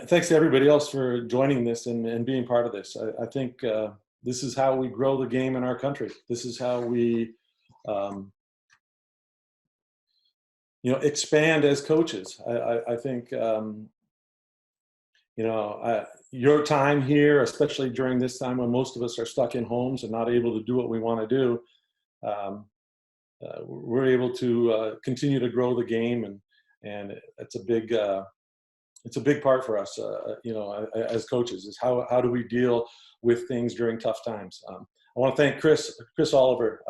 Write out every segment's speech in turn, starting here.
Thanks to everybody else for joining this and being part of this. I think this is how we grow the game in our country. This is how we, um, expand as coaches. I think, your time here, especially during this time when most of us are stuck in homes and not able to do what we want to do, um, we're able to continue to grow the game, and it's a big part for us, as coaches, is how do we deal with things during tough times. I want to thank Chris Oliver,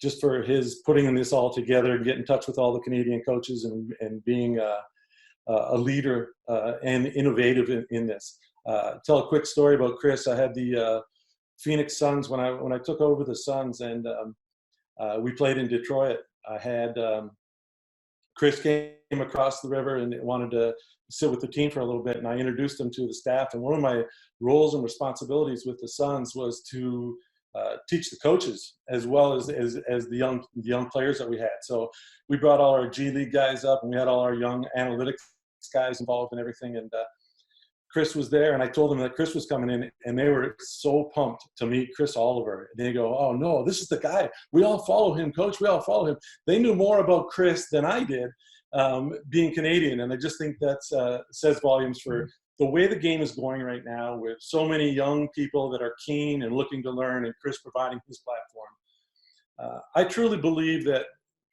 just for his putting this all together and get in touch with all the Canadian coaches and being a leader and innovative in this. Tell a quick story about Chris. I had the Phoenix Suns when I took over the Suns, and we played in Detroit. I had Chris came across the river and wanted to sit with the team for a little bit, and I introduced him to the staff. And one of my roles and responsibilities with the Suns was to teach the coaches as well as the young players that we had. So we brought all our G League guys up, and we had all our young analytics guys involved and everything. And Chris was there, and I told them that Chris was coming in, and they were so pumped to meet Chris Oliver. They go, "Oh no, this is the guy. We all follow him, coach. We all follow him." They knew more about Chris than I did, being Canadian, and I just think that says volumes for the way the game is going right now, with so many young people that are keen and looking to learn, and Chris providing his platform. I truly believe that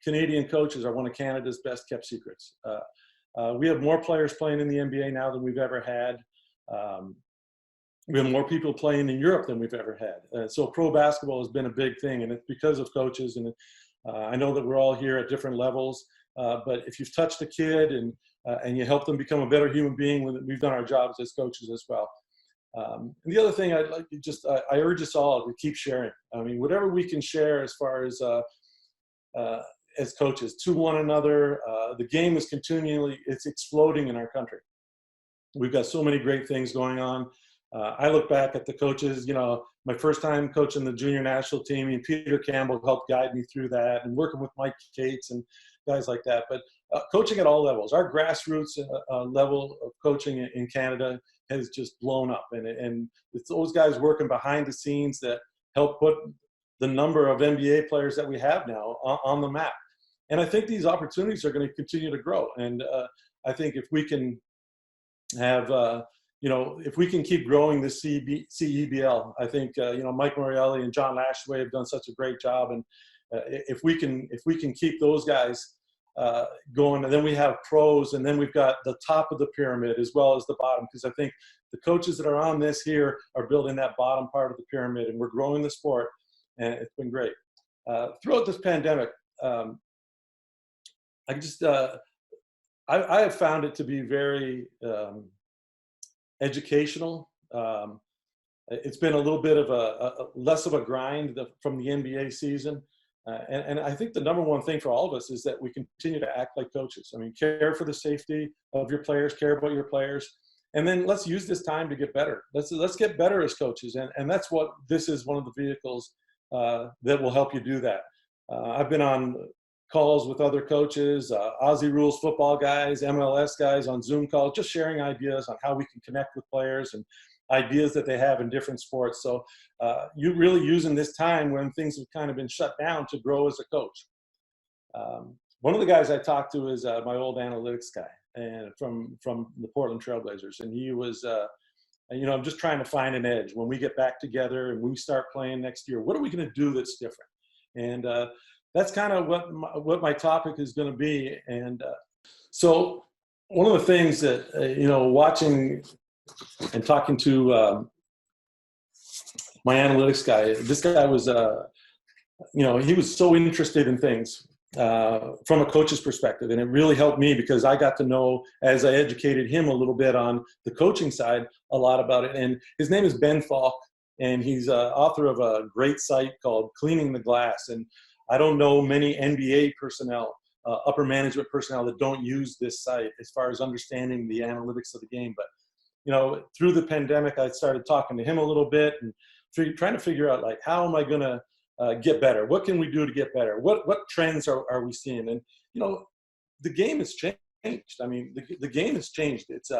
Canadian coaches are one of Canada's best kept secrets. We have more players playing in the NBA now than we've ever had. We have more people playing in Europe than we've ever had. So pro basketball has been a big thing, and it's because of coaches. And I know that we're all here at different levels, but if you've touched a kid and you help them become a better human being, we've done our jobs as coaches as well. And the other thing I'd like to I urge us all to keep sharing. I mean, whatever we can share as far as coaches to one another. The game is it's exploding in our country. We've got so many great things going on. I look back at the coaches, my first time coaching the junior national team, and Peter Campbell helped guide me through that, and working with Mike Cates and guys like that. But coaching at all levels, our grassroots level of coaching in Canada has just blown up. And it's those guys working behind the scenes that help put the number of NBA players that we have now on the map. And I think these opportunities are going to continue to grow. And I think if we can have, if we can keep growing the CEBL, I think, Mike Morreale and John Lashway have done such a great job. And if we can keep those guys going, and then we have pros, and then we've got the top of the pyramid as well as the bottom, because I think the coaches that are on this here are building that bottom part of the pyramid, and we're growing the sport, and it's been great. Throughout this pandemic, I have found it to be very educational. It's been a little bit of a less of a grind from the NBA season. And I think the number one thing for all of us is that we continue to act like coaches. I mean, care for the safety of your players, care about your players, and then let's use this time to get better. Let's get better as coaches, and that's what this is, one of the vehicles that will help you do that. I've been on calls with other coaches, Aussie Rules football guys, MLS guys on Zoom calls, just sharing ideas on how we can connect with players and ideas that they have in different sports. So you really using this time when things have kind of been shut down to grow as a coach. One of the guys I talked to is my old analytics guy, and from the Portland Trailblazers. And he was, I'm just trying to find an edge when we get back together and we start playing next year. What are we going to do that's different? And that's kind of what my topic is going to be. And so one of the things that, watching and talking to my analytics guy, this guy was, he was so interested in things from a coach's perspective. And it really helped me because I got to know, as I educated him a little bit on the coaching side, a lot about it. And his name is Ben Falk, and he's author of a great site called Cleaning the Glass. And I don't know many NBA personnel, upper management personnel, that don't use this site as far as understanding the analytics of the game. But, through the pandemic, I started talking to him a little bit and trying to figure out, like, how am I going to get better? What can we do to get better? What trends are we seeing? And, the game has changed. I mean, the game has changed. It's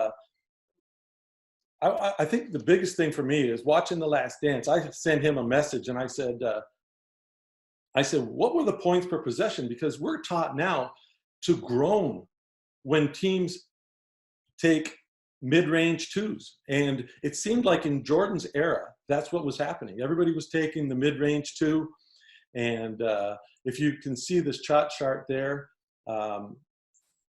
I think the biggest thing for me is watching The Last Dance. I sent him a message and I said, what were the points per possession? Because we're taught now to groan when teams take mid-range twos. And it seemed like in Jordan's era, that's what was happening. Everybody was taking the mid-range two. And if you can see this shot chart there,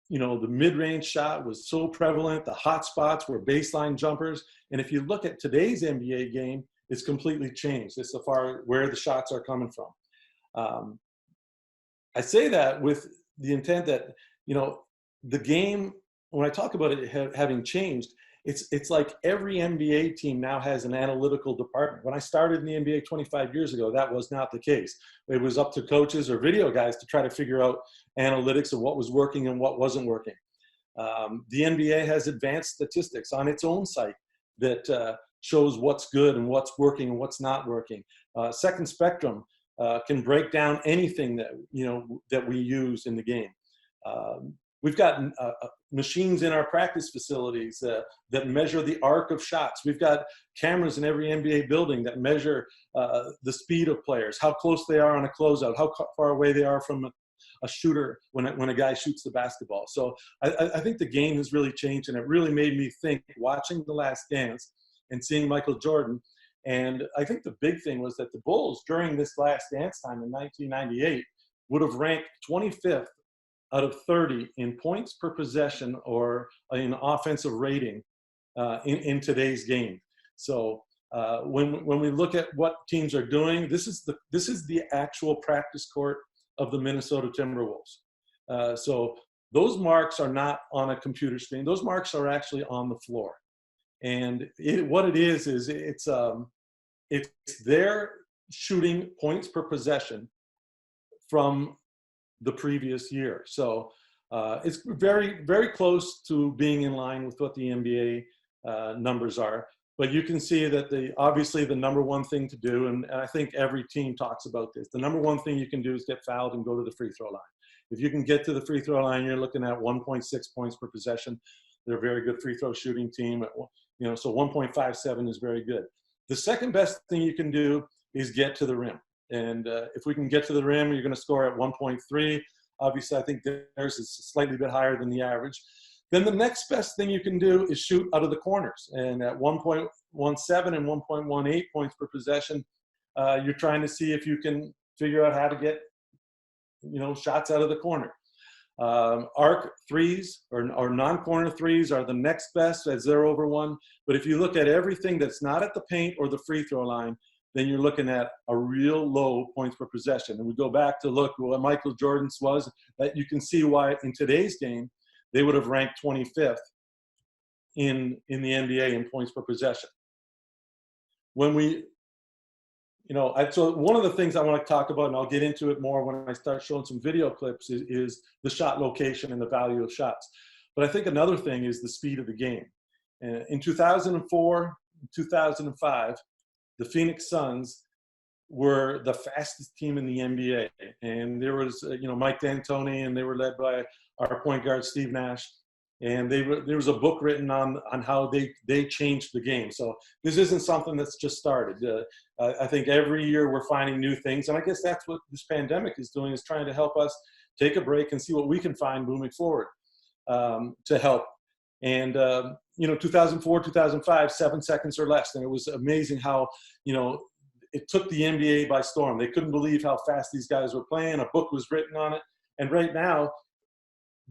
you know, the mid-range shot was so prevalent. The hot spots were baseline jumpers. And if you look at today's NBA game, it's completely changed as far where the shots are coming from. I say that with the intent that, you know, the game, when I talk about it having changed, it's like every NBA team now has an analytical department. When I started in the NBA 25 years ago, that was not the case. It was up to coaches or video guys to try to figure out analytics of what was working and what wasn't working. The NBA has advanced statistics on its own site that shows what's good and what's working and what's not working. Second Spectrum can break down anything that, you know, that we use in the game. We've got machines in our practice facilities that measure the arc of shots. We've got cameras in every NBA building that measure the speed of players, how close they are on a closeout, how far away they are from a shooter when a guy shoots the basketball. So I think the game has really changed, and it really made me think watching The Last Dance and seeing Michael Jordan. And I think the big thing was that the Bulls during this Last Dance time in 1998 would have ranked 25th out of 30 in points per possession or in offensive rating in today's game. So when we look at what teams are doing, this is the actual practice court of the Minnesota Timberwolves. So those marks are not on a computer screen. Those marks are actually on the floor. And what it is it's their shooting points per possession from the previous year. So it's very, very close to being in line with what the NBA numbers are. But you can see that obviously the number one thing to do, and I think every team talks about this, the number one thing you can do is get fouled and go to the free throw line. If you can get to the free throw line, you're looking at 1.6 points per possession. They're a very good free throw shooting team. You know, so 1.57 is very good. The second best thing you can do is get to the rim. And if we can get to the rim, you're going to score at 1.3. Obviously, I think theirs is slightly bit higher than the average. Then the next best thing you can do is shoot out of the corners. And at 1.17 and 1.18 points per possession, you're trying to see if you can figure out how to get, you know, shots out of the corner. Arc threes or non-corner threes are the next best as they're over 1. But if you look at everything that's not at the paint or the free throw line, then you're looking at a real low points per possession. And we go back to look what Michael Jordan's was, that you can see why in today's game, they would have ranked 25th in the NBA in points per possession. When we, you know, so one of the things I want to talk about, and I'll get into it more when I start showing some video clips, is the shot location and the value of shots. But I think another thing is the speed of the game. In 2004, 2005, the Phoenix Suns were the fastest team in the NBA. And there was, you know, Mike D'Antoni, and they were led by our point guard, Steve Nash. And there was a book written on how they changed the game. So this isn't something that's just started. I think every year we're finding new things. And I guess that's what this pandemic is doing, is trying to help us take a break and see what we can find moving forward to help. And, you know, 2004, 2005, 7 seconds or less. And it was amazing how, you know, it took the NBA by storm. They couldn't believe how fast these guys were playing. A book was written on it. And right now,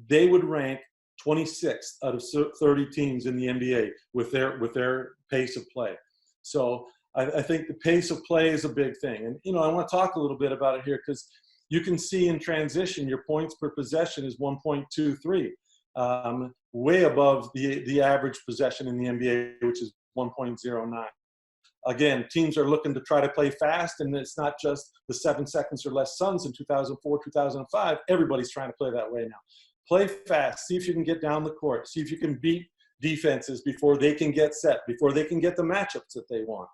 they would rank 26th out of 30 teams in the NBA with their pace of play. So I think the pace of play is a big thing. And, you know, I want to talk a little bit about it here, because you can see in transition, your points per possession is 1.23. Way above the average possession in the NBA, which is 1.09. Again, teams are looking to try to play fast, and it's not just the 7 seconds or less Suns in 2004, 2005. Everybody's trying to play that way now. Play fast. See if you can get down the court. See if you can beat defenses before they can get set, before they can get the matchups that they want.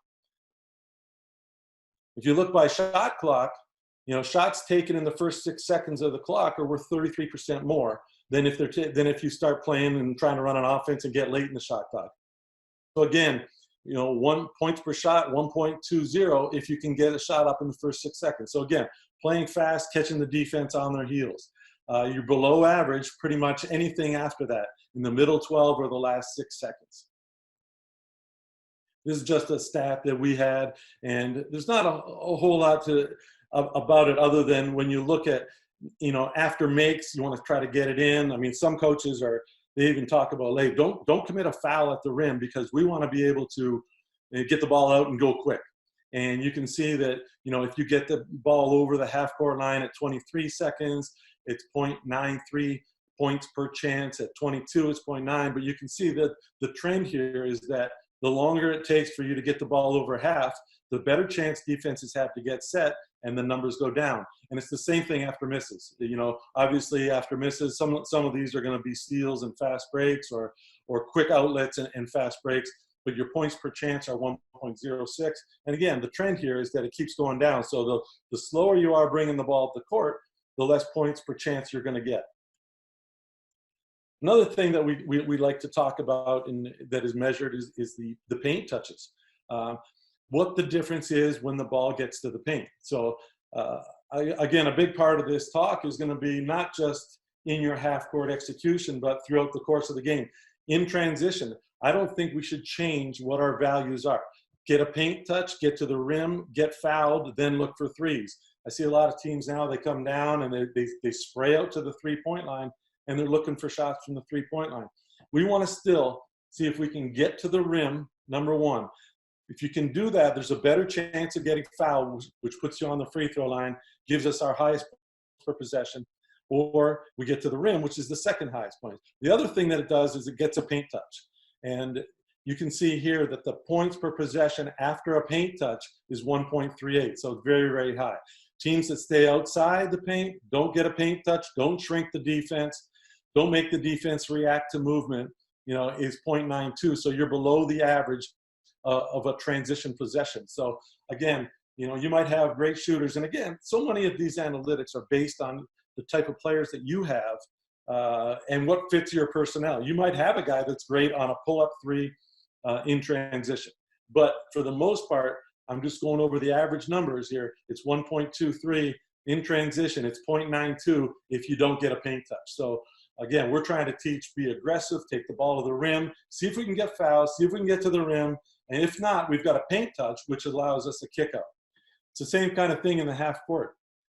If you look by shot clock, you know, shots taken in the first 6 seconds of the clock are worth 33% more than if you start playing and trying to run an offense and get late in the shot clock. again, 1 points per shot, 1.20 if you can get a shot up in the first 6 seconds. So again, playing fast, catching the defense on their heels. You're below average pretty much anything after that, in the middle 12 or the last 6 seconds. This is just a stat that we had, and there's not a whole lot about it other than when you look at, after makes, you want to try to get it in. I mean, some coaches they even talk about, hey, don't commit a foul at the rim because we want to be able to get the ball out and go quick. And you can see that, if you get the ball over the half-court line at 23 seconds, it's 0.93 points per chance. At 22, it's 0.9. But you can see that the trend here is that the longer it takes for you to get the ball over half, the better chance defenses have to get set, and the numbers go down. And it's the same thing after misses. Obviously after misses, some of these are going to be steals and fast breaks or quick outlets and fast breaks, but your points per chance are 1.06. And again, the trend here is that it keeps going down. So the slower you are bringing the ball up the court, the less points per chance you're going to get. Another thing that we like to talk about that is measured is the paint touches. What the difference is when the ball gets to the paint. So again, a big part of this talk is going to be not just in your half-court execution, but throughout the course of the game. In transition, I don't think we should change what our values are. Get a paint touch, get to the rim, get fouled, then look for threes. I see a lot of teams now, they come down and they spray out to the three-point line, and they're looking for shots from the three-point line. We want to still see if we can get to the rim, number one. If you can do that, there's a better chance of getting fouled, which puts you on the free throw line, gives us our highest per possession, or we get to the rim, which is the second highest point. The other thing that it does is it gets a paint touch. And you can see here that the points per possession after a paint touch is 1.38, so very, very high. Teams that stay outside the paint, don't get a paint touch, don't shrink the defense, don't make the defense react to movement, is 0.92. So you're below the average of a transition possession. So again, you might have great shooters. And again, so many of these analytics are based on the type of players that you have and what fits your personnel. You might have a guy that's great on a pull-up three in transition. But for the most part, I'm just going over the average numbers here. It's 1.23 in transition. It's 0.92 if you don't get a paint touch. So again, we're trying to teach, be aggressive, take the ball to the rim, see if we can get fouls, see if we can get to the rim. And if not, we've got a paint touch, which allows us a kick out. It's the same kind of thing in the half court.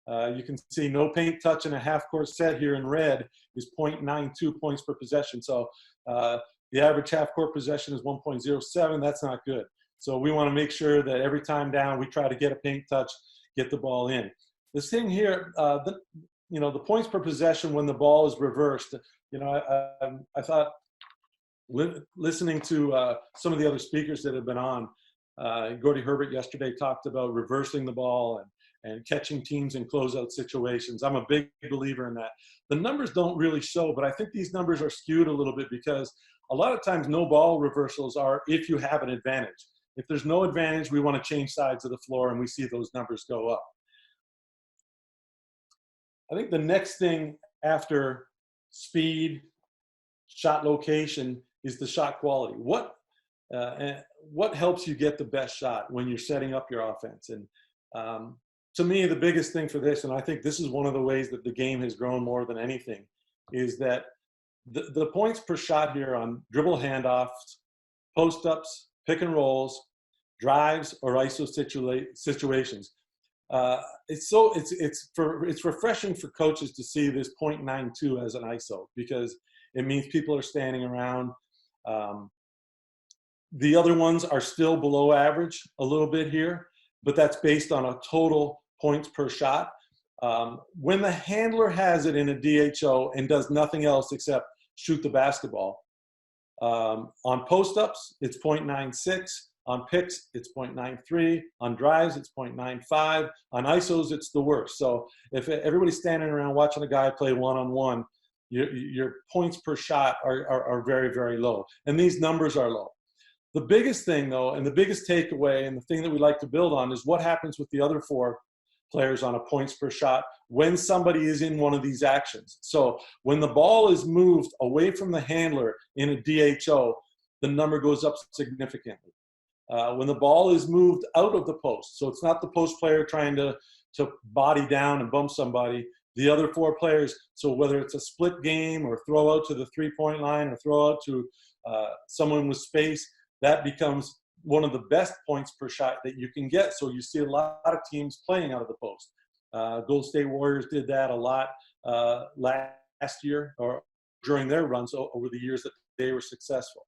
You can see no paint touch in a half court set here in red is 0.92 points per possession. So the average half court possession is 1.07. That's not good. So we want to make sure that every time down, we try to get a paint touch, get the ball in. This thing here, the points per possession when the ball is reversed, I thought listening to some of the other speakers that have been on, Gordy Herbert yesterday talked about reversing the ball and catching teams in closeout situations. I'm a big believer in that. The numbers don't really show, but I think these numbers are skewed a little bit because a lot of times no ball reversals are if you have an advantage. If there's no advantage, we want to change sides of the floor, and we see those numbers go up. I think the next thing after speed, shot location, is the shot quality. What helps you get the best shot when you're setting up your offense? And to me, the biggest thing for this, and I think this is one of the ways that the game has grown more than anything, is that the points per shot here on dribble handoffs, post-ups, pick and rolls, drives, or ISO situations. It's refreshing for coaches to see this 0.92 as an ISO because it means people are standing around. The other ones are still below average a little bit here, but that's based on a total points per shot. When the handler has it in a DHO and does nothing else except shoot the basketball, on post-ups, it's 0.96. On picks, it's 0.93. On drives, it's 0.95. On ISOs, it's the worst. So if everybody's standing around watching a guy play one-on-one, your points per shot are very, very low. And these numbers are low. The biggest thing, though, and the biggest takeaway, and the thing that we like to build on is what happens with the other four players on a points per shot when somebody is in one of these actions. So when the ball is moved away from the handler in a DHO, the number goes up significantly. When the ball is moved out of the post, so it's not the post player trying to body down and bump somebody, the other four players, so whether it's a split game or throw out to the three-point line or throw out to someone with space, that becomes one of the best points per shot that you can get. So you see a lot of teams playing out of the post. Golden State Warriors did that a lot last year or during their runs over the years that they were successful.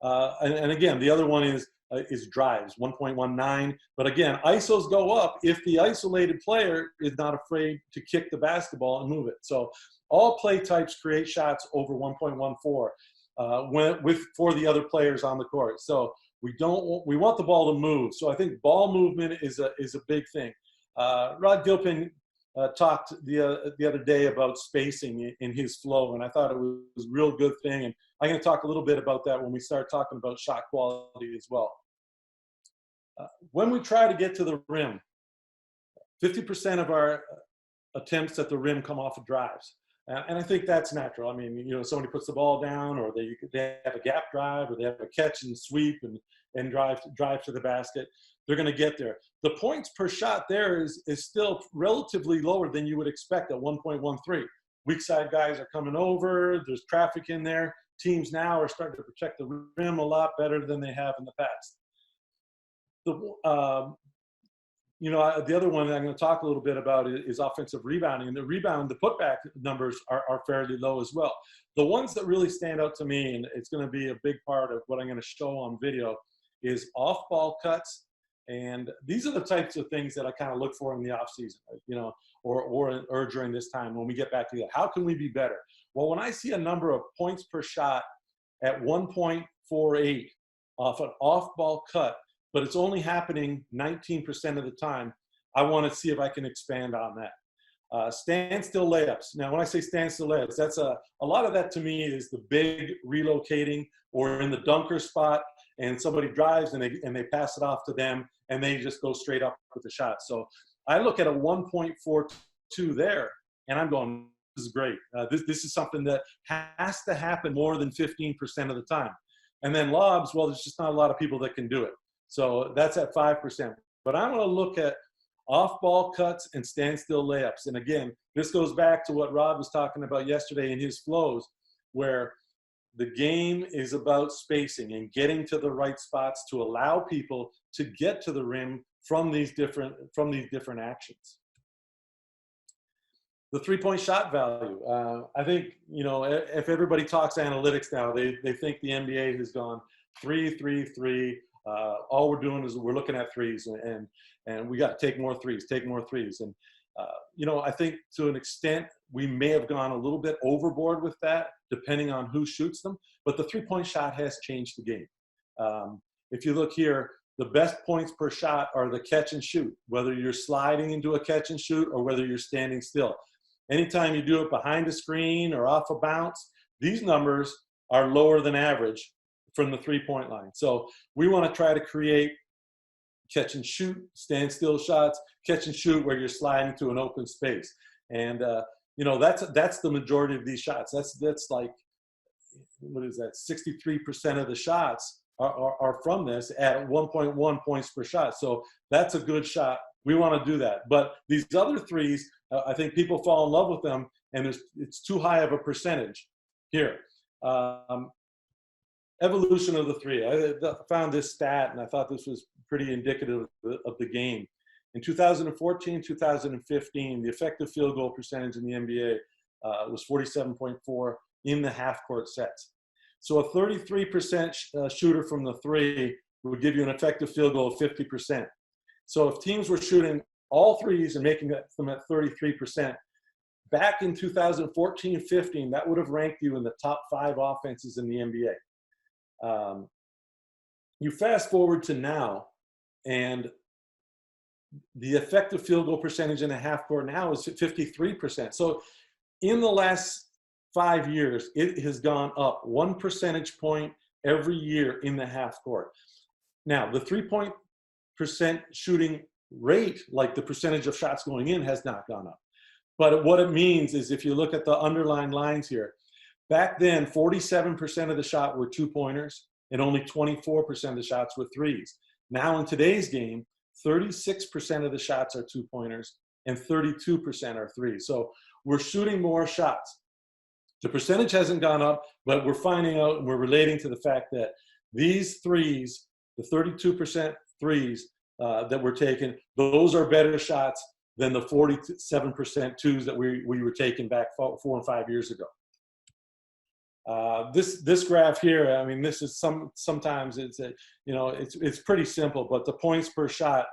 And again, the other one is drives, 1.19. But again, ISOs go up if the isolated player is not afraid to kick the basketball and move it. So all play types create shots over 1.14 for the other players on the court. So we want the ball to move. So I think ball movement is a big thing. Rod Gilpin talked the other day about spacing in his flow, and I thought it was a real good thing. And I'm going to talk a little bit about that when we start talking about shot quality as well. When we try to get to the rim, 50% of our attempts at the rim come off of drives. And I think that's natural. I mean, you know, somebody puts the ball down, or they have a gap drive, or they have a catch and sweep and drive to the basket. They're going to get there. The points per shot there is still relatively lower than you would expect at 1.13. Weak side guys are coming over. There's traffic in there. Teams now are starting to protect the rim a lot better than they have in the past. The other one that I'm going to talk a little bit about is offensive rebounding. And the putback numbers are fairly low as well. The ones that really stand out to me, and it's going to be a big part of what I'm going to show on video, is off-ball cuts. And these are the types of things that I kind of look for in the off season, you know, or during this time when we get back to that. How can we be better? Well, when I see a number of points per shot at 1.48 off an off-ball cut, but it's only happening 19% of the time, I want to see if I can expand on that. Standstill layups. Now, when I say standstill layups, that's a lot of that to me is the big relocating or in the dunker spot, and somebody drives and they pass it off to them and they just go straight up with the shot. So I look at a 1.42 there and I'm going, this is great. This is something that has to happen more than 15% of the time. And then lobs, well, there's just not a lot of people that can do it. So that's at 5%. But I want to look at off-ball cuts and standstill layups. And again, this goes back to what Rod was talking about yesterday in his flows, where the game is about spacing and getting to the right spots to allow people to get to the rim from these different actions. The three-point shot value. I think, you know, if everybody talks analytics now, they think the NBA has gone 3, 3, 3. All we're doing is we're looking at threes, and we got to take more threes. And, you know, I think to an extent we may have gone a little bit overboard with that, depending on who shoots them. But the three-point shot has changed the game. If you look here, the best points per shot are the catch and shoot, whether you're sliding into a catch and shoot or whether you're standing still. Anytime you do it behind a screen or off a bounce, these numbers are lower than average from the three-point line. So we want to try to create catch and shoot, stand still shots, catch and shoot where you're sliding to an open space. And, you know, that's the majority of these shots. That's like, what is that? 63% of the shots are from this at 1.1 points per shot. So that's a good shot. We want to do that. But these other threes, I think people fall in love with them, and it's too high of a percentage here. Evolution of the three. I found this stat, and I thought this was pretty indicative of the game. In 2014, 2015, the effective field goal percentage in the NBA was 47.4 in the half-court sets. So a 33% shooter from the three would give you an effective field goal of 50%. So if teams were shooting all threes and making them at 33%, back in 2014-15, that would have ranked you in the top 5 offenses in the NBA. You fast forward to now, and the effective field goal percentage in the half court now is 53%. So in the last 5 years, it has gone up 1 percentage point every year in the half court. Now, the 3-point percent shooting rate, like the percentage of shots going in, has not gone up. But what it means is, if you look at the underlying lines here, back then, 47% of the shot were 2-pointers, and only 24% of the shots were threes. Now in today's game, 36% of the shots are two-pointers and 32% are threes. So we're shooting more shots. The percentage hasn't gone up, but we're finding out and we're relating to the fact that these threes, the 32% threes that we're taking, those are better shots than the 47% twos that we were taking back 4 and 5 years ago. This graph here, I mean, this is sometimes it's it's pretty simple, but the points per shot,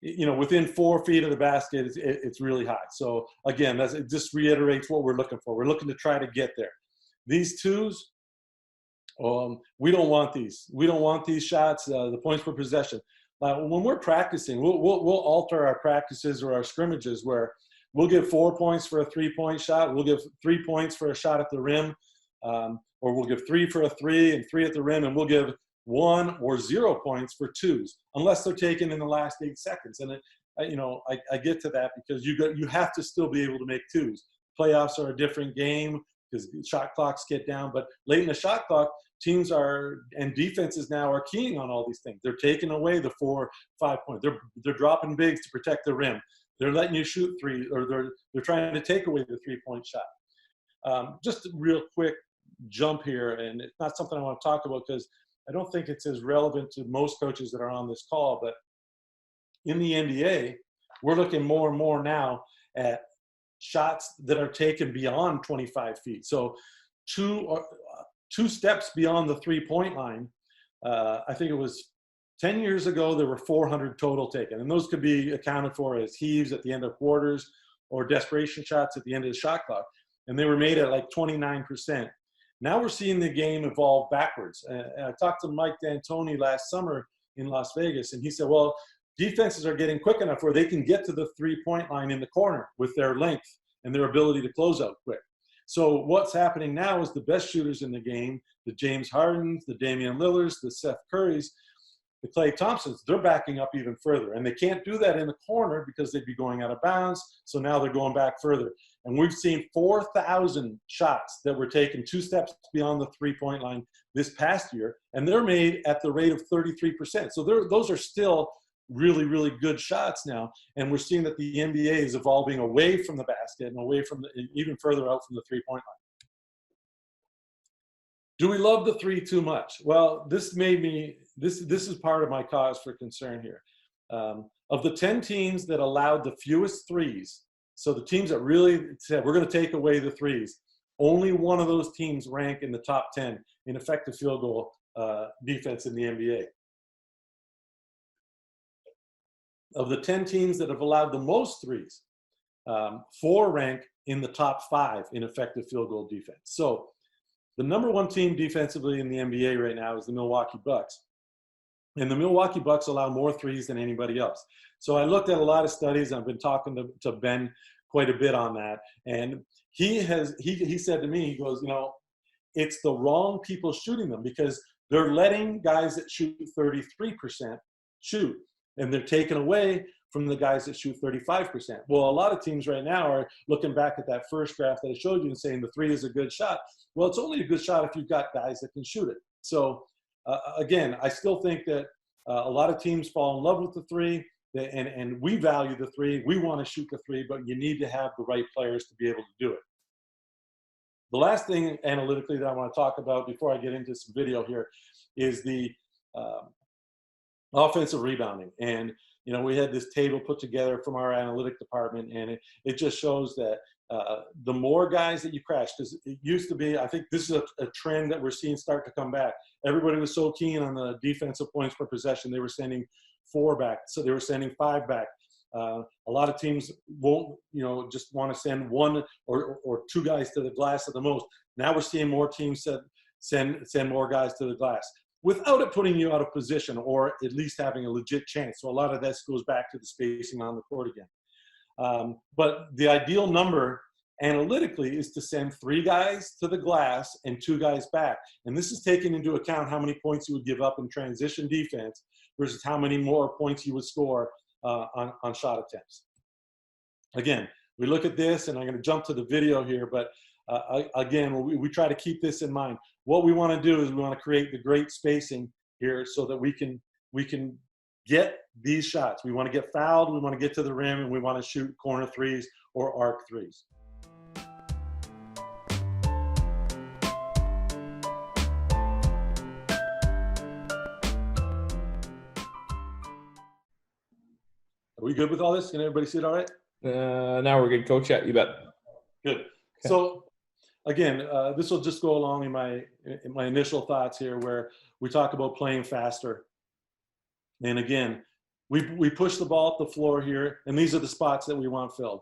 within 4 feet of the basket, it's really high. So again, it just reiterates what we're looking for. We're looking to try to get there. These twos, we don't want these. We don't want these shots. The points per possession. When we're practicing, we'll alter our practices or our scrimmages where we'll give 4 points for a 3-point shot. We'll give 3 points for a shot at the rim, or we'll give 3 for a 3 and 3 at the rim, and we'll give 1 or 0 points for twos, unless they're taken in the last 8 seconds. And I get to that because you have to still be able to make twos. Playoffs are a different game because shot clocks get down, but late in the shot clock, teams and defenses now are keying on all these things. They're taking away the 4, 5 points. They're dropping bigs to protect the rim. They're letting you shoot 3, or they're trying to take away the 3-point shot. Just a real quick jump here, and it's not something I want to talk about because I don't think it's as relevant to most coaches that are on this call, but in the NBA, we're looking more and more now at shots that are taken beyond 25 feet. So two steps beyond the 3-point line. I think it was 10 years ago, there were 400 total taken, and those could be accounted for as heaves at the end of quarters or desperation shots at the end of the shot clock, and they were made at like 29%. Now we're seeing the game evolve backwards. I talked to Mike D'Antoni last summer in Las Vegas, and he said, well, defenses are getting quick enough where they can get to the 3-point line in the corner with their length and their ability to close out quick. So what's happening now is the best shooters in the game, the James Hardens, the Damian Lillards, the Seth Currys, the Klay Thompsons, they're backing up even further. And they can't do that in the corner because they'd be going out of bounds. So now they're going back further. And we've seen 4,000 shots that were taken 2 steps beyond the 3-point line this past year. And they're made at the rate of 33%. So those are still really, really good shots now. And we're seeing that the NBA is evolving away from the basket and away from even further out from the 3-point line. Do we love the 3 too much? Well, this is part of my cause for concern here. Of the 10 teams that allowed the fewest threes, so the teams that really said, we're going to take away the threes, only one of those teams rank in the top 10 in effective field goal defense in the NBA. Of the 10 teams that have allowed the most threes, 4 rank in the top 5 in effective field goal defense. So the number 1 team defensively in the NBA right now is the Milwaukee Bucks. And the Milwaukee Bucks allow more threes than anybody else. So I looked at a lot of studies. I've been talking to Ben quite a bit on that. And he said to me, he goes, it's the wrong people shooting them because they're letting guys that shoot 33% shoot. And they're taken away from the guys that shoot 35%. Well, a lot of teams right now are looking back at that first graph that I showed you and saying the 3 is a good shot. Well, it's only a good shot if you've got guys that can shoot it. So again, I still think that a lot of teams fall in love with the 3, and we value the 3. We want to shoot the 3, but you need to have the right players to be able to do it. The last thing analytically that I want to talk about before I get into some video here is the offensive rebounding. And we had this table put together from our analytic department, and it just shows that the more guys that you crash, because it used to be, I think this is a trend that we're seeing start to come back. Everybody was so keen on the defensive points per possession, they were sending 4 back, so they were sending 5 back. A lot of teams won't, just want to send 1 or 2 guys to the glass at the most. Now we're seeing more teams send more guys to the glass, without it putting you out of position or at least having a legit chance. So a lot of this goes back to the spacing on the court again. But the ideal number analytically is to send 3 guys to the glass and 2 guys back. And this is taking into account how many points you would give up in transition defense versus how many more points you would score on shot attempts. Again, we look at this, and I'm going to jump to the video here, but again, we try to keep this in mind. What we want to do is we want to create the great spacing here so that we can get these shots. We want to get fouled, we want to get to the rim, and we want to shoot corner threes or arc threes. Are we good with all this? Can everybody see it all right? Now we're good, Coach. Yeah, you bet. Good. Okay. So again, this will just go along in my initial thoughts here, where we talk about playing faster. And again, we push the ball up the floor here, and these are the spots that we want filled.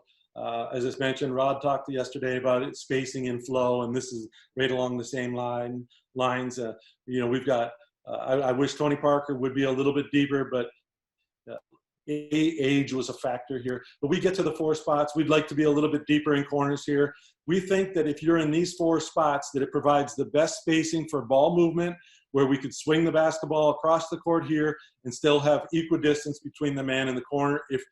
As I mentioned, Rod talked yesterday about it, spacing and flow, and this is right along the same lines. You know, we've got. I wish Tony Parker would be a little bit deeper, but age was a factor here. But we get to the 4 spots. We'd like to be a little bit deeper in corners here. We think that if you're in these 4 spots, that it provides the best spacing for ball movement, where we could swing the basketball across the court here and still have equidistance between the man and the corner if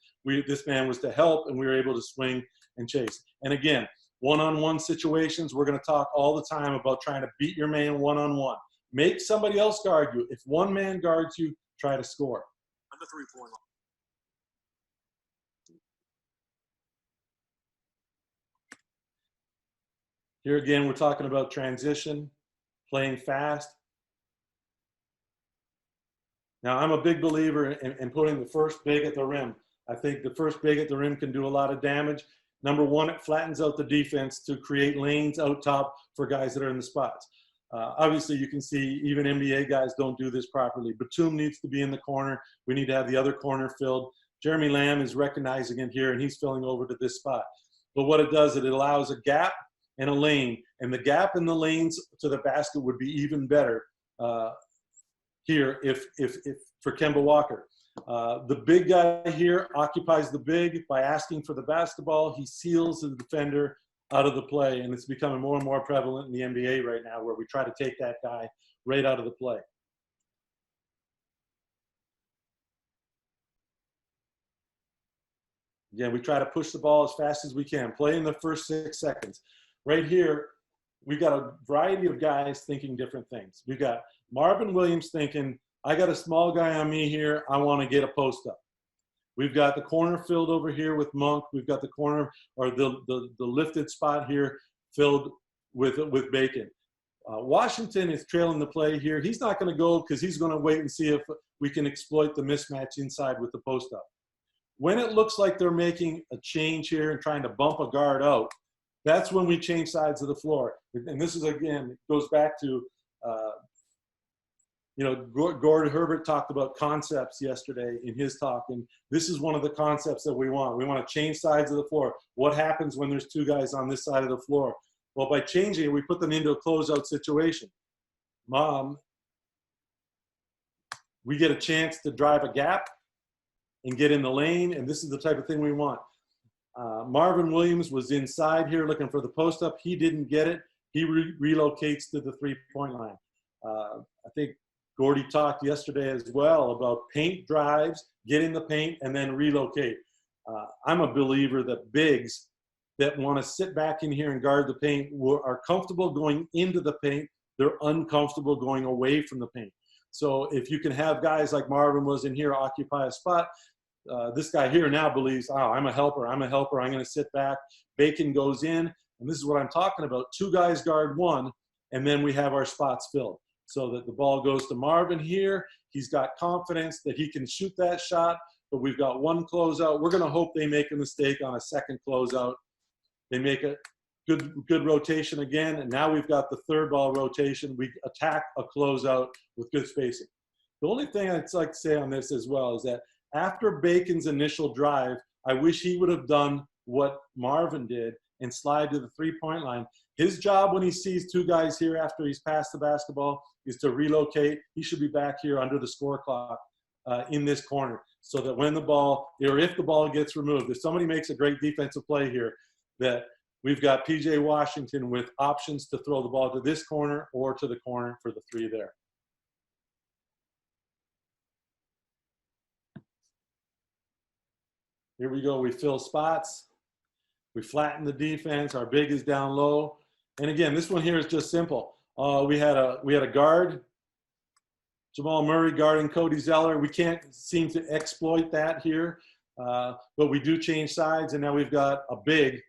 this man was to help and we were able to swing and chase. And again, one-on-one situations, we're going to talk all the time about trying to beat your man one-on-one. Make somebody else guard you. If one man guards you, try to score. On the 3-point line. Here again, we're talking about transition, playing fast. Now, I'm a big believer in putting the first big at the rim. I think the first big at the rim can do a lot of damage. Number one, it flattens out the defense to create lanes out top for guys that are in the spots. Obviously, you can see even NBA guys don't do this properly. Batum needs to be in the corner. We need to have the other corner filled. Jeremy Lamb is recognizing it here, and he's filling over to this spot. But what it does, it allows a gap and a lane. And the gap in the lanes to the basket would be even better here if for Kemba Walker. The big guy here occupies the big by asking for the basketball. He seals the defender out of the play, and it's becoming more and more prevalent in the NBA right now, where we try to take that guy right out of the play. Again, we try to push the ball as fast as we can. Play in the first 6 seconds. Right here, we've got a variety of guys thinking different things. We've got Marvin Williams thinking, I got a small guy on me here, I want to get a post up. We've got the corner filled over here with Monk. We've got the corner, or the lifted spot here filled with Bacon. Washington is trailing the play here. He's not going to go because he's going to wait and see if we can exploit the mismatch inside with the post up. When it looks like they're making a change here and trying to bump a guard out, that's when we change sides of the floor. And this is, again, it goes back to, you know, Gord Herbert talked about concepts yesterday in his talk, and this is one of the concepts that we want. We want to change sides of the floor. What happens when there's 2 guys on this side of the floor? Well, by changing it, we put them into a closeout situation. We get a chance to drive a gap and get in the lane, and this is the type of thing we want. Marvin Williams was inside here looking for the post-up. He didn't get it. He relocates to the 3-point line. I think Gordy talked yesterday as well about paint drives, get in the paint, and then relocate. I'm a believer that bigs that want to sit back in here and guard the paint are comfortable going into the paint. They're uncomfortable going away from the paint. So if you can have guys like Marvin was in here occupy a spot, this guy here now believes, oh, I'm a helper, I'm going to sit back. Bacon goes in, and this is what I'm talking about. 2 guys guard 1, and then we have our spots filled so that the ball goes to Marvin here. He's got confidence that he can shoot that shot, but we've got 1 closeout. We're going to hope they make a mistake on a second closeout. They make a good rotation again, and now we've got the 3rd ball rotation. We attack a closeout with good spacing. The only thing I'd like to say on this as well is that after Bacon's initial drive, I wish he would have done what Marvin did and slide to the 3-point line. His job when he sees 2 guys here after he's passed the basketball is to relocate. He should be back here under the score clock in this corner, so that when the ball, or if the ball gets removed, if somebody makes a great defensive play here, that we've got PJ Washington with options to throw the ball to this corner or to the corner for the 3 there. Here we go. We fill spots. We flatten the defense. Our big is down low. And again, this one here is just simple. We had a guard, Jamal Murray guarding Cody Zeller. We can't seem to exploit that here, but we do change sides, and now we've got a big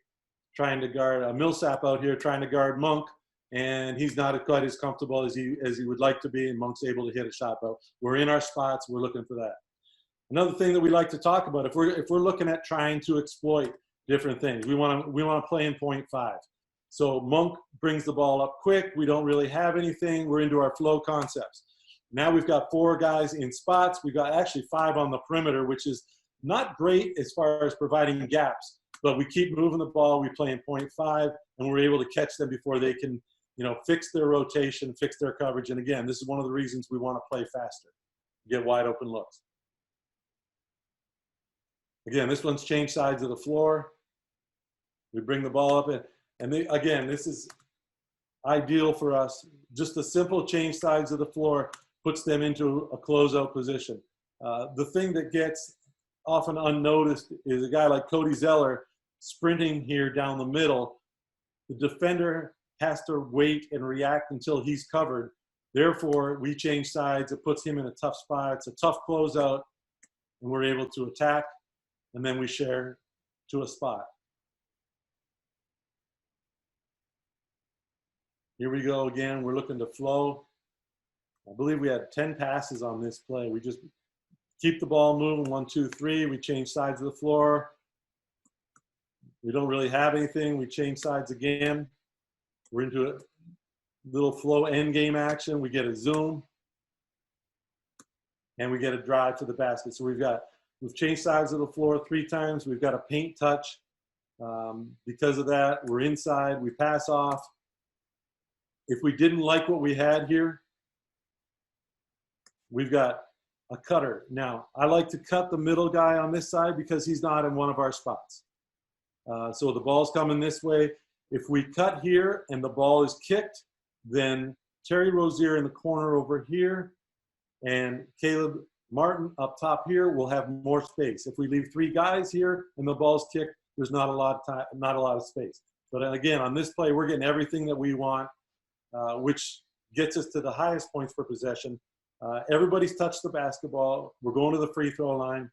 trying to guard a Millsap out here trying to guard Monk, and he's not quite as comfortable as he would like to be, and Monk's able to hit a shot. But we're in our spots. We're looking for that. Another thing that we like to talk about, if we're looking at trying to exploit different things, we want to play in 0.5. So Monk brings the ball up quick. We don't really have anything. We're into our flow concepts. Now we've got 4 guys in spots. We've got actually 5 on the perimeter, which is not great as far as providing gaps, but we keep moving the ball. We play in 0.5, and we're able to catch them before they can, fix their rotation, fix their coverage. And again, this is one of the reasons we want to play faster, get wide open looks. Again, this one's change sides of the floor. We bring the ball up, and again, this is ideal for us. Just a simple change sides of the floor puts them into a closeout position. The thing that gets often unnoticed is a guy like Cody Zeller sprinting here down the middle. The defender has to wait and react until he's covered. Therefore, we change sides. It puts him in a tough spot. It's a tough closeout, and we're able to attack, and then we share to a spot. Here we go again. We're looking to flow. I believe we had 10 passes on this play. We just keep the ball moving, 1, 2, 3. We change sides of the floor. We don't really have anything. We change sides again. We're into a little flow end game action. We get a zoom, and we get a drive to the basket. So we've changed sides of the floor 3 times. We've got a paint touch. Because of that, we're inside. We pass off. If we didn't like what we had here, we've got a cutter. Now, I like to cut the middle guy on this side because he's not in one of our spots. So the ball's coming this way. If we cut here and the ball is kicked, then Terry Rozier in the corner over here and Caleb Martin up top here will have more space. If we leave 3 guys here and the ball's kicked, there's not a lot of time, not a lot of space. But again, on this play, we're getting everything that we want, which gets us to the highest points per possession. Everybody's touched the basketball. We're going to the free throw line.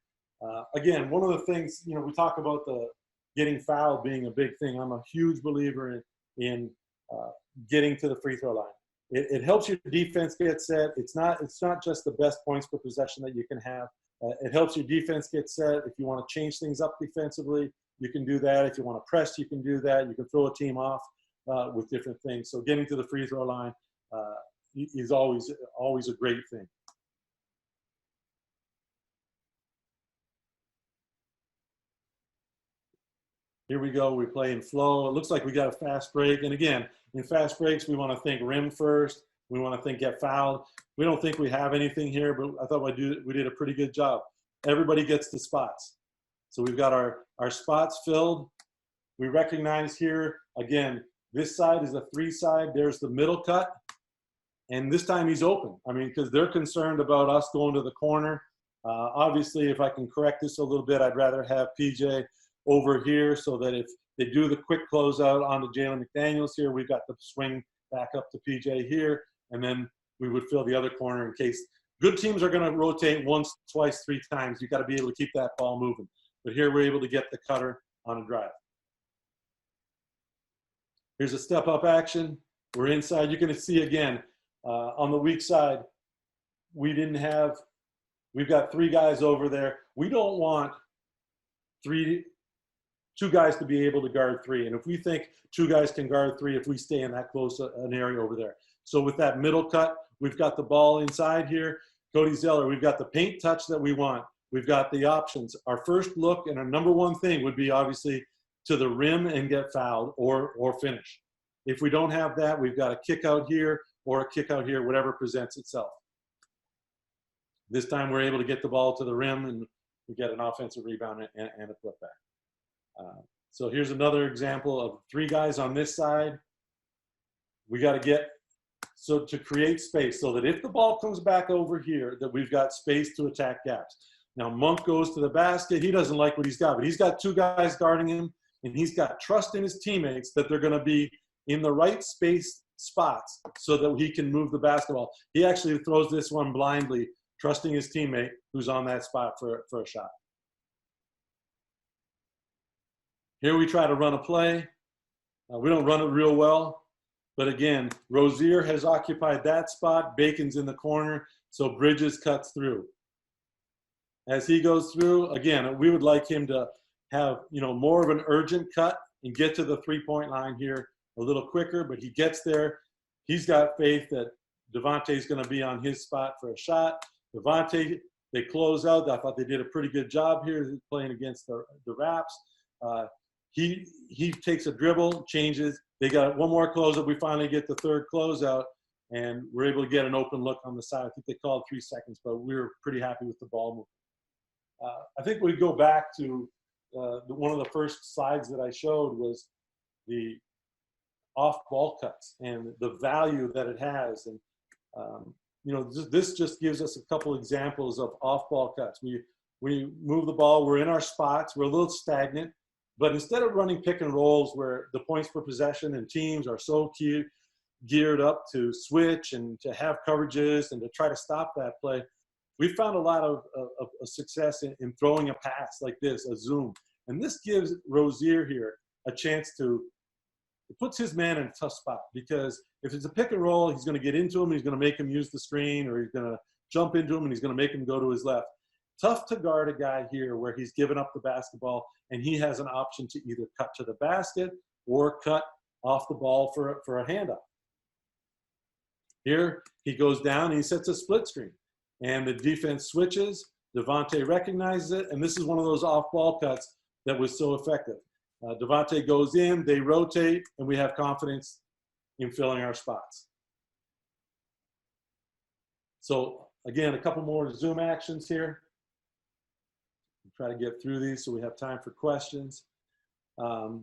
Again, one of the things, we talk about the getting fouled being a big thing. I'm a huge believer in getting to the free throw line. It helps your defense get set. It's not just the best points per possession that you can have. It helps your defense get set. If you want to change things up defensively, you can do that. If you want to press, you can do that. You can throw a team off with different things. So getting to the free throw line is always a great thing. Here we go. We play in flow. It looks like we got a fast break. And again, in fast breaks, we want to think rim first. We want to think get fouled. We don't think we have anything here, but I thought we did a pretty good job. Everybody gets the spots. So we've got our spots filled. We recognize here, again, this side is a 3 side. There's the middle cut. And this time he's open. I mean, because they're concerned about us going to the corner. Obviously, if I can correct this a little bit, I'd rather have PJ over here so that if they do the quick closeout onto Jalen McDaniels here, we've got the swing back up to PJ here, and then we would fill the other corner in case. Good teams are going to rotate once, twice, 3 times. You've got to be able to keep that ball moving. But here we're able to get the cutter on a drive. Here's a step-up action. We're inside. You can see again, on the weak side, we've got 3 guys over there. We don't want 2 guys to be able to guard 3. And if we think 2 guys can guard 3, if we stay in that close an area over there. So with that middle cut, we've got the ball inside here. Cody Zeller, we've got the paint touch that we want. We've got the options. Our first look and our number 1 thing would be obviously to the rim and get fouled or finish. If we don't have that, we've got a kick out here or a kick out here, whatever presents itself. This time we're able to get the ball to the rim and we get an offensive rebound and a flip back. So here's another example of 3 guys on this side. We got to create space so that if the ball comes back over here, that we've got space to attack gaps. Now Monk goes to the basket. He doesn't like what he's got, but he's got 2 guys guarding him, and he's got trust in his teammates that they're going to be in the right space spots so that he can move the basketball. He actually throws this one blindly, trusting his teammate who's on that spot for a shot. Here we try to run a play. We don't run it real well. But again, Rozier has occupied that spot. Bacon's in the corner, so Bridges cuts through. As he goes through, again, we would like him to have, more of an urgent cut and get to the three-point line here a little quicker, but he gets there. He's got faith that Devontae's going to be on his spot for a shot. Devontae, they close out. I thought they did a pretty good job here playing against the Raps. He takes a dribble, changes. They got one more closeout. We finally get the third closeout, and we're able to get an open look on the side. I think they called 3 seconds, but we were pretty happy with the ball movement. I think we go back to one of the first slides that I showed was the off-ball cuts and the value that it has. And, this just gives us a couple examples of off-ball cuts. We move the ball. We're in our spots. We're a little stagnant. But instead of running pick and rolls where the points per possession and teams are so geared up to switch and to have coverages and to try to stop that play, we found a lot of success in throwing a pass like this, a zoom. And this gives Rozier here a chance it puts his man in a tough spot, because if it's a pick and roll, he's going to get into him, he's going to make him use the screen, or he's going to jump into him and he's going to make him go to his left. Tough to guard a guy here where he's given up the basketball and he has an option to either cut to the basket or cut off the ball for a handoff. Here, he goes down and he sets a split screen. And the defense switches. Devontae recognizes it. And this is one of those off-ball cuts that was so effective. Devontae goes in, they rotate, and we have confidence in filling our spots. So, again, a couple more zoom actions here. Try to get through these so we have time for questions. But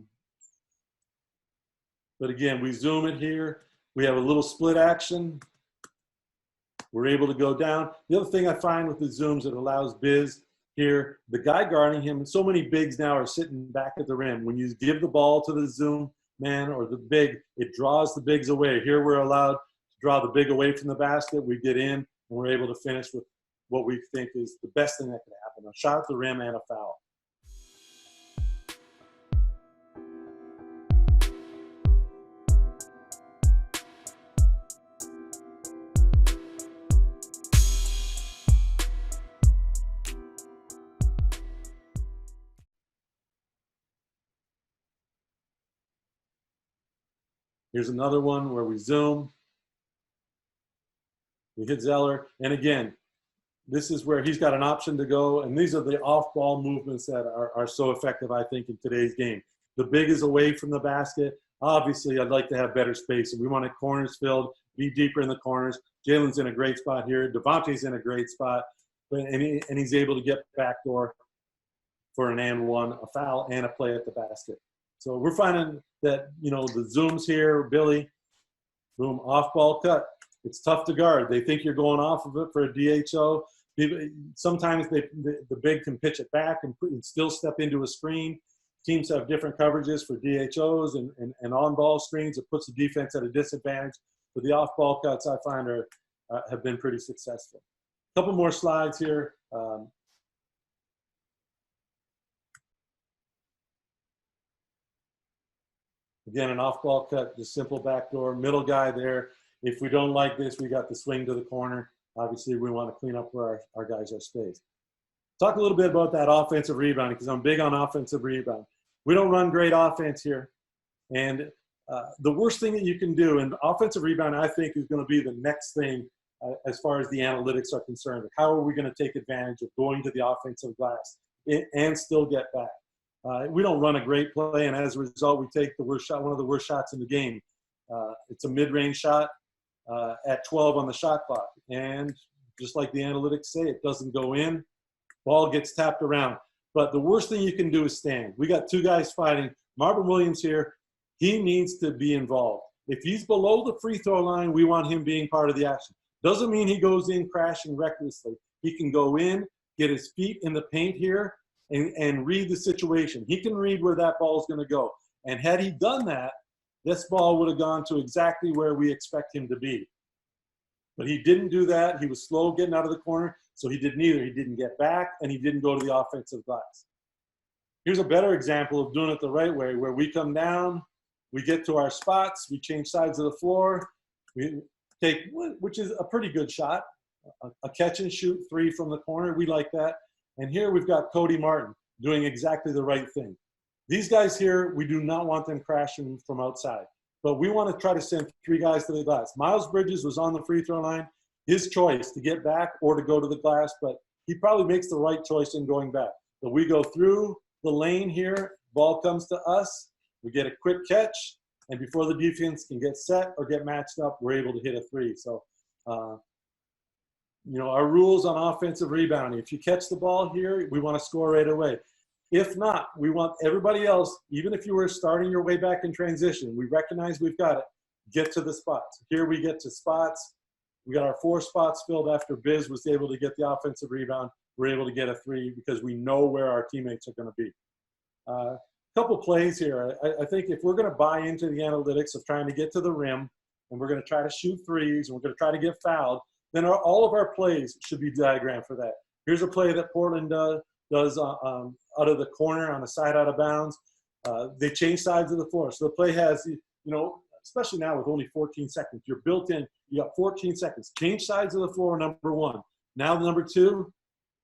again, we zoom it here. We have a little split action. We're able to go down. The other thing I find with the zooms, it allows Biz here, the guy guarding him, and so many bigs now are sitting back at the rim. When you give the ball to the zoom man or the big, it draws the bigs away. Here we're allowed to draw the big away from the basket. We get in and we're able to finish with what we think is the best thing that could happen, a shot at the rim and a foul. Here's another one where we zoom. We hit Zeller, and again, this is where he's got an option to go, and these are the off-ball movements that are so effective, I think, in today's game. The big is away from the basket. Obviously, I'd like to have better space, and we want corners filled, be deeper in the corners. Jalen's in a great spot here. Devontae's in a great spot, and he's able to get backdoor for an and one, a foul, and a play at the basket. So we're finding that, the zooms here, Billy, boom, off-ball cut. It's tough to guard. They think you're going off of it for a DHO. Sometimes the big can pitch it back and still step into a screen. Teams have different coverages for DHOs and on-ball screens. It puts the defense at a disadvantage. But the off-ball cuts, I find, have been pretty successful. A couple more slides here. Again, an off-ball cut, just simple backdoor, middle guy there. If we don't like this, we got the swing to the corner. Obviously, we want to clean up where our guys are spaced. Talk a little bit about that offensive rebounding, because I'm big on offensive rebound. We don't run great offense here. And the worst thing that you can do, and offensive rebound, I think, is going to be the next thing as far as the analytics are concerned. How are we going to take advantage of going to the offensive glass and still get back? We don't run a great play, and as a result, we take the worst shot, one of the worst shots in the game. It's a mid-range shot at 12 on the shot clock. And just like the analytics say, it doesn't go in. Ball gets tapped around. But the worst thing you can do is stand. We got two guys fighting. Marvin Williams here, he needs to be involved. If he's below the free throw line, we want him being part of the action. Doesn't mean he goes in crashing recklessly. He can go in, get his feet in the paint here, and read the situation. He can read where that ball is going to go. And had he done that, this ball would have gone to exactly where we expect him to be. But he didn't do that. He was slow getting out of the corner, so he did neither. He didn't get back, and he didn't go to the offensive glass. Here's a better example of doing it the right way, where we come down, we get to our spots, we change sides of the floor, we take, which is a pretty good shot, a catch and shoot 3 from the corner. We like that. And here we've got Cody Martin doing exactly the right thing. These guys here, we do not want them crashing from outside, but we want to try to send 3 guys to the glass. Miles Bridges was on the free throw line. His choice to get back or to go to the glass, but he probably makes the right choice in going back. But we go through the lane here, ball comes to us, we get a quick catch, and before the defense can get set or get matched up, we're able to hit a 3. So, you know, our rules on offensive rebounding, if you catch the ball here, we want to score right away. If not, we want everybody else, even if you were starting your way back in transition, we recognize we've got it, get to the spots. Here we get to spots. We got our 4 spots filled after Biz was able to get the offensive rebound. We're able to get a 3 because we know where our teammates are going to be. Couple plays here. I think if we're going to buy into the analytics of trying to get to the rim, and we're going to try to shoot 3s, and we're going to try to get fouled, then all of our plays should be diagrammed for that. Here's a play that Portland does out of the corner on a side out of bounds. They change sides of the floor. So the play has, you know, especially now with only 14 seconds, you're built in, you got 14 seconds. Change sides of the floor, number 1. Now number 2,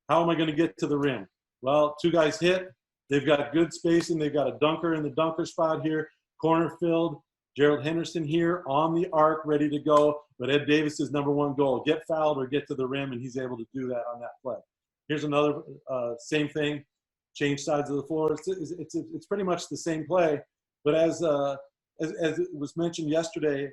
how am I going to get to the rim? Well, 2 guys hit. They've got good spacing. They've got a dunker in the dunker spot here, corner filled. Gerald Henderson here on the arc, ready to go. But Ed Davis's number 1 goal, get fouled or get to the rim, and he's able to do that on that play. Here's another same thing, change sides of the floor. It's pretty much the same play, but as it was mentioned yesterday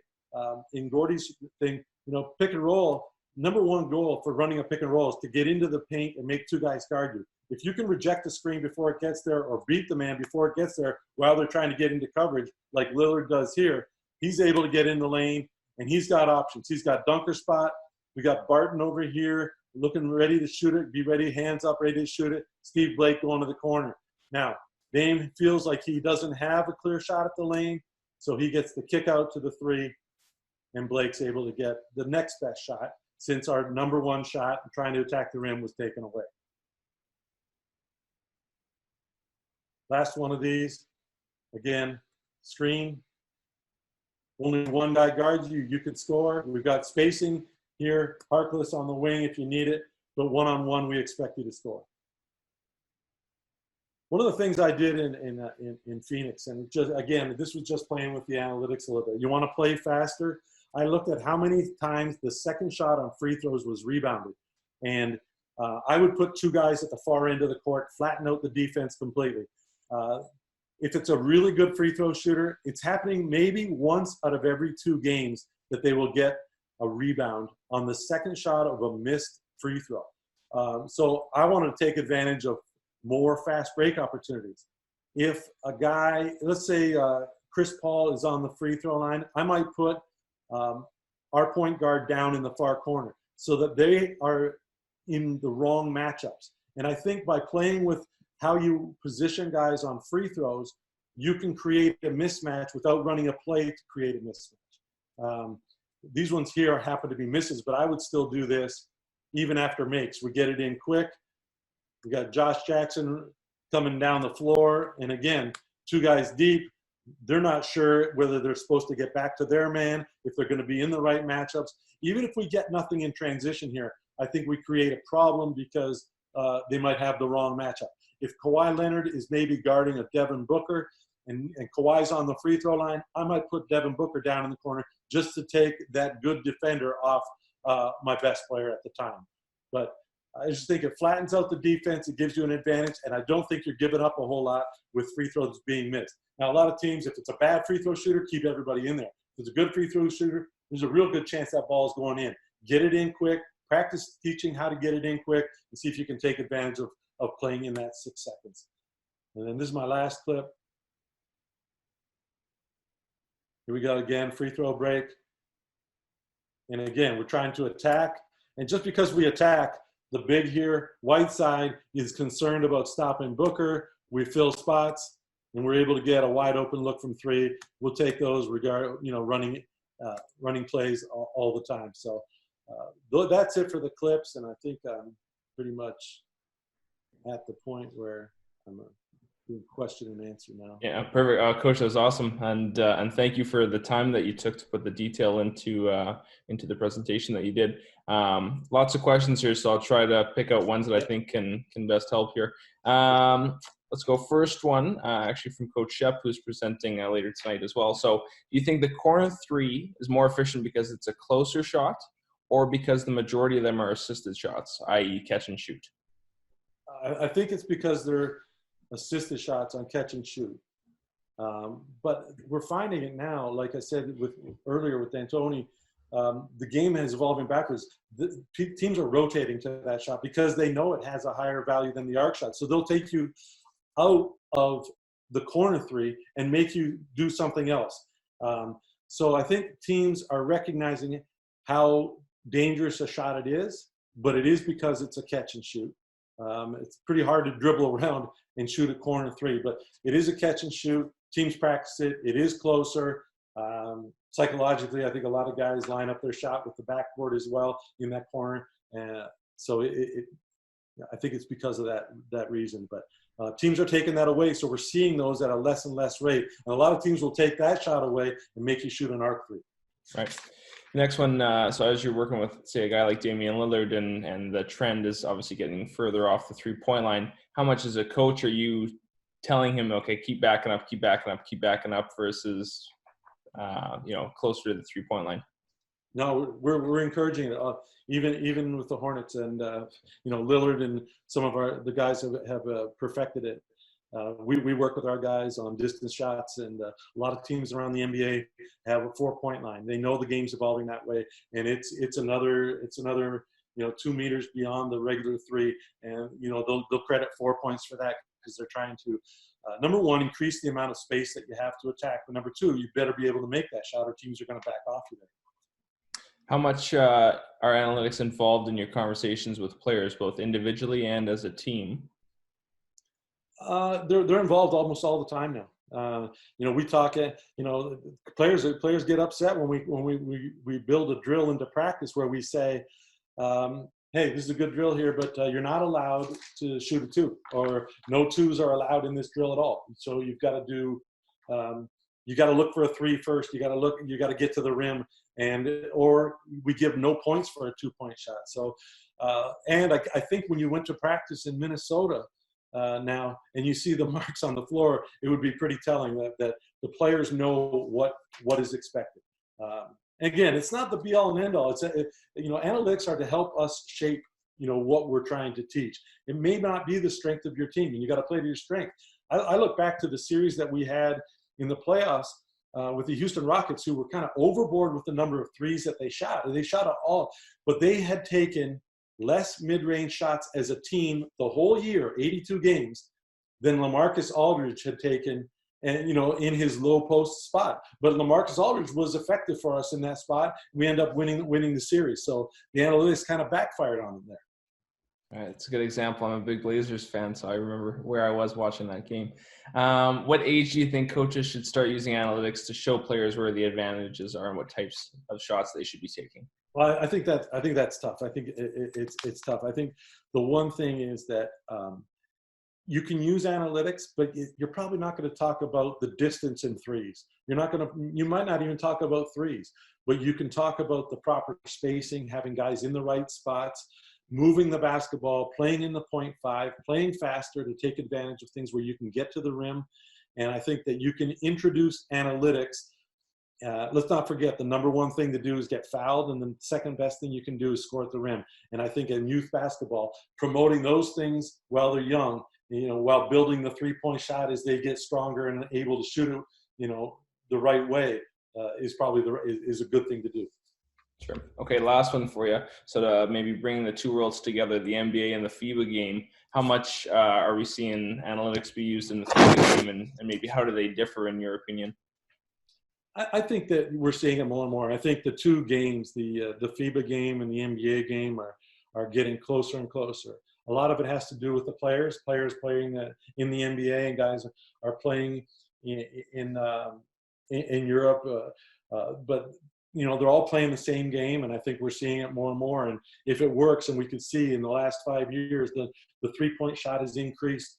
in Gordy's thing, you know, pick and roll, number 1 goal for running a pick and roll is to get into the paint and make 2 guys guard you. If you can reject the screen before it gets there or beat the man before it gets there while they're trying to get into coverage like Lillard does here, he's able to get in the lane, and he's got options. He's got dunker spot. We got Barton over here looking ready to shoot it, be ready, hands up, ready to shoot it. Steve Blake going to the corner. Now, Dame feels like he doesn't have a clear shot at the lane, so he gets the kick out to the 3, and Blake's able to get the next best shot since our number 1 shot trying to attack the rim was taken away. Last one of these, again, screen. Only 1 guy guards you, you can score. We've got spacing here, Harkless on the wing if you need it, but 1-on-1 we expect you to score. One of the things I did in Phoenix, and just again, this was just playing with the analytics a little bit. You want to play faster? I looked at how many times the second shot on free throws was rebounded, and I would put 2 guys at the far end of the court, flatten out the defense completely. If it's a really good free throw shooter, it's happening maybe once out of every 2 games that they will get a rebound on the second shot of a missed free throw. So I want to take advantage of more fast break opportunities. If a guy, let's say Chris Paul is on the free throw line, I might put our point guard down in the far corner so that they are in the wrong matchups. And I think by playing with how you position guys on free throws, you can create a mismatch without running a play to create a mismatch. These ones here happen to be misses, but I would still do this even after makes. We get it in quick. We got Josh Jackson coming down the floor. And again, 2 guys deep. They're not sure whether they're supposed to get back to their man, if they're going to be in the right matchups. Even if we get nothing in transition here, I think we create a problem because they might have the wrong matchup. If Kawhi Leonard is maybe guarding a Devin Booker and Kawhi's on the free throw line, I might put Devin Booker down in the corner just to take that good defender off my best player at the time. But I just think it flattens out the defense. It gives you an advantage, and I don't think you're giving up a whole lot with free throws being missed. Now, a lot of teams, if it's a bad free throw shooter, keep everybody in there. If it's a good free throw shooter, there's a real good chance that ball is going in. Get it in quick. Practice teaching how to get it in quick and see if you can take advantage of playing in that 6 seconds. And then this is my last clip. Here we go again, free throw break. And again, we're trying to attack. And just because we attack, the big here, Whiteside, is concerned about stopping Booker. We fill spots. and we're able to get a wide open look from three, we'll take those running plays all the time. So that's it for the clips, and I think I'm pretty much at the point where I'm doing question and answer now. Yeah, perfect. Coach, that was awesome. And thank you for the time that you took to put the detail into the presentation that you did. Lots of questions here, so I'll try to pick out ones that I think can best help here. Let's go first one, actually from Coach Shep, who's presenting later tonight as well. So do you think the corner three is more efficient because it's a closer shot, or because the majority of them are assisted shots, i.e. catch and shoot? I think it's because they're assisted shots on catch and shoot. But we're finding it now, like I said earlier with D'Antoni, the game is evolving backwards. The teams are rotating to that shot because they know it has a higher value than the arc shot. So they'll take you out of the corner three and make you do something else. So I think teams are recognizing how dangerous a shot it is, but it is because it's a catch and shoot. It's pretty hard to dribble around and shoot a corner three, but it is a catch and shoot. Teams practice it. It is closer. Psychologically, I think a lot of guys line up their shot with the backboard as well in that corner. So I think it's because of that reason. But teams are taking that away, so we're seeing those at a less and less rate. And a lot of teams will take that shot away and make you shoot an arc three. Right. Next one, so as you're working with, say, a guy like Damian Lillard, and the trend is obviously getting further off the three-point line, how much as a coach are you telling him, okay, keep backing up versus, closer to the three-point line? No, we're encouraging it. Even with the Hornets and Lillard and some of the guys have perfected it. We work with our guys on distance shots, and a lot of teams around the NBA have a 4-point line. They know the game's evolving that way, and it's another 2 meters beyond the regular three, and they'll credit 4 points for that because they're trying to number one, increase the amount of space that you have to attack, but number two, you better be able to make that shot or teams are going to back off you there. How much are analytics involved in your conversations with players, both individually and as a team? They're involved almost all the time now. We talk. Players get upset when we build a drill into practice where we say, "Hey, this is a good drill here, but you're not allowed to shoot a two, or no twos are allowed in this drill at all. So you've got to do." You got to look for a three first. You got to get to the rim, or we give no points for a 2-point shot. So, and I think when you went to practice in Minnesota now, and you see the marks on the floor, it would be pretty telling that the players know what is expected. Again, it's not the be all and end all. Analytics are to help us shape, what we're trying to teach. It may not be the strength of your team, and you got to play to your strength. I look back to the series that we had in the playoffs with the Houston Rockets, who were kind of overboard with the number of threes that they shot. They shot it all, but they had taken less mid-range shots as a team the whole year, 82 games, than LaMarcus Aldridge had taken, and in his low post spot. But LaMarcus Aldridge was effective for us in that spot. We end up winning the series. So the analytics kind of backfired on them there. All right, it's a good example. I'm a big Blazers fan, so I remember where I was watching that game. What age do you think coaches should start using analytics to show players where the advantages are and what types of shots they should be taking? Well, I think that's tough. I think it's tough. I think the one thing is that you can use analytics, but you're probably not going to talk about the distance in threes. You might not even talk about threes, but you can talk about the proper spacing, having guys in the right spots, moving the basketball, playing in the 0.5, playing faster to take advantage of things where you can get to the rim. And I think that you can introduce analytics. Let's not forget the number one thing to do is get fouled, and the second best thing you can do is score at the rim. And I think in youth basketball, promoting those things while they're young, while building the 3-point shot as they get stronger and able to shoot it, the right way, is probably is a good thing to do. Sure. Okay, last one for you. So to maybe bring the two worlds together, the NBA and the FIBA game, how much are we seeing analytics be used in the FIBA game, and maybe how do they differ in your opinion? I think that we're seeing it more and more. I think the two games, the FIBA game and the NBA game, are getting closer and closer. A lot of it has to do with the players playing in the NBA, and guys are playing in Europe. But they're all playing the same game, and I think we're seeing it more and more. And if it works, and we could see in the last 5 years, the three-point shot has increased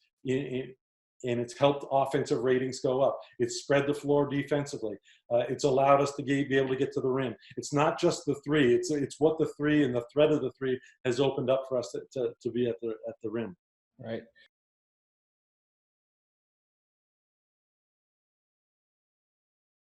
and it's helped offensive ratings go up. It's spread the floor defensively. It's allowed us to be able to get to the rim. It's not just the three. It's what the three and the threat of the three has opened up for us to be at the rim. Right.